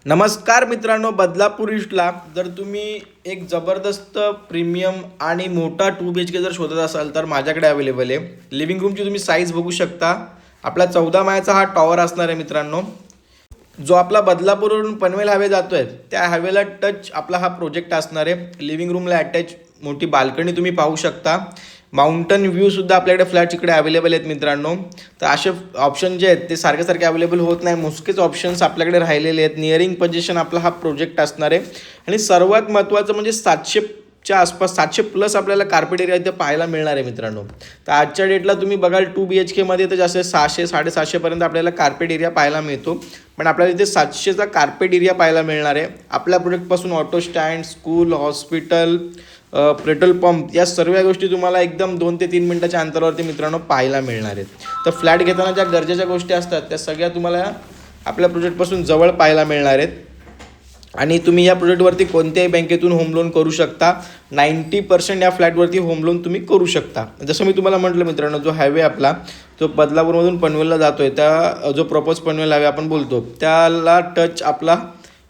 नमस्कार मित्रांनो, बदलापूर ईस्टला जर तुम्ही एक जबरदस्त प्रीमियम आणि मोठा 2 BHK जर शोधत असाल तर माझ्याकडे अवेलेबल आहे. लिव्हिंग रूमची तुम्ही साईज बघू शकता. आपला 14 माळ्याचा हा टॉवर असणार आहे मित्रांनो. जो आपला बदलापूरवरून पनवेल हायवे जातोय त्या हायवेला टच आपला हा प्रोजेक्ट असणार आहे. लिव्हिंग रूमला अटॅच मोठी बाल्कनी तुम्ही पाहू शकता. माउंटन व्ह्यूसुद्धा आपल्याकडे फ्लॅट्स इकडे अवेलेबल आहेत मित्रांनो. तर असे ऑप्शन जे आहेत ते सारखे अवेलेबल होत नाही. मोजकेच ऑप्शन्स आपल्याकडे राहिलेले आहेत. नियरिंग पोझिशन आपला हा प्रोजेक्ट असणार आहे. आणि सर्वात महत्त्वाचं म्हणजे 700च्या आसपास 700+ आपल्याला कार्पेट एरिया इथे पाहायला मिळणार आहे मित्रांनो. तर आजच्या डेटला तुम्ही बघाल 2 BHK तर जास्त 600-750पर्यंत आपल्याला कार्पेट एरिया पाहायला मिळतो. पण आपल्याला इथे 700चा कार्पेट एरिया पाहायला मिळणार आहे. आपल्या प्रोजेक्टपासून auto stand, school, hospital, petrol pump या सर्व गोष्टी तुम्हाला एकदम 2 ते 3 मिनिटाच्या अंतरावरती मित्रांनो पाहायला मिळणार आहेत. तर फ्लॅट घेताना ज्या गरजेच्या गोष्टी असतात त्या सगळ्या तुम्हाला आपल्या प्रोजेक्टपासून जवळ पाहायला मिळणार आहेत. आणि तुम्ही या प्रोजेक्टवरती कोणत्याही बँकेतून होम लोन करू शकता. 90% या फ्लॅटवरती होम लोन तुम्ही करू शकता. जसं मी तुम्हाला म्हटलं मित्रांनो, जो हायवे आपला जो बदलापूरमधून पनवेलला जातो आहे त्या जो प्रपोज पनवेल हायवे आपण बोलतो त्याला टच आपला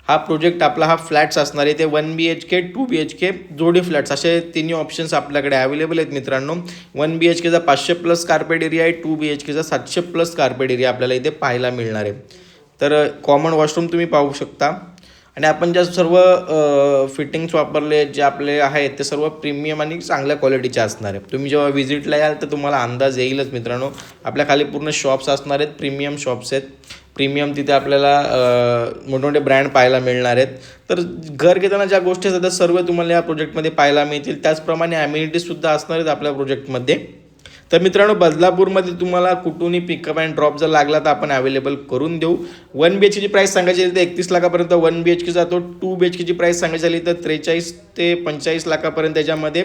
हा प्रोजेक्ट आपला हा फ्लॅट्स असणार आहे. ते 1 BHK 2 BHK जोडी फ्लॅट्स असे तिन्ही ऑप्शन्स आपल्याकडे अवेलेबल आहेत मित्रांनो. 1 BHKचा 500+ कार्पेट एरिया आहे. 2 BHKचा 700+ कार्पेट एरिया आपल्याला इथे पाहायला मिळणार आहे. तर कॉमन वॉशरूम तुम्ही पाहू शकता. आणि आपण ज्या सर्व फिटिंग्स वापरले जे आपले आहेत ते सर्व प्रीमियम आणि चांगल्या क्वालिटीचे असणार आहे. तुम्ही जेव्हा व्हिजिटला याल तर तुम्हाला अंदाज येईलच मित्रांनो. आपल्या खाली पूर्ण शॉप्स असणार आहेत, प्रीमियम शॉप्स आहेत. प्रीमियम तिथे आपल्याला मोठमोठे ब्रँड पाहायला मिळणार आहेत. तर घर घेताना ज्या गोष्टी असतात त्या सर्व तुम्हाला या प्रोजेक्टमध्ये पाहायला मिळतील. त्याचप्रमाणे ॲम्युनिटीजसुद्धा असणार आहेत आपल्या प्रोजेक्टमध्ये. तर मित्रांनो, बदलापूरमध्ये तुम्हाला कुठूनही पिकअप अँड ड्रॉप जर लागला तर आपण अवेलेबल करून देऊ. 1 BHKची प्राईस सांगायची झाली तर 31 लाखापर्यंत 1 BHK जातो. 2 BHKची प्राईस सांगायची झाली तर 43 ते 45 लाखापर्यंत त्याच्यामध्ये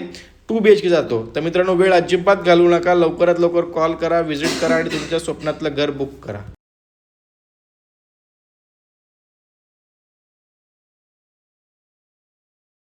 2 BHK जातो. तर मित्रांनो, वेळ अजिबात घालवू नका. लवकरात लवकर कॉल करा, व्हिजिट करा आणि तुमच्या स्वप्नातलं घर बुक करा.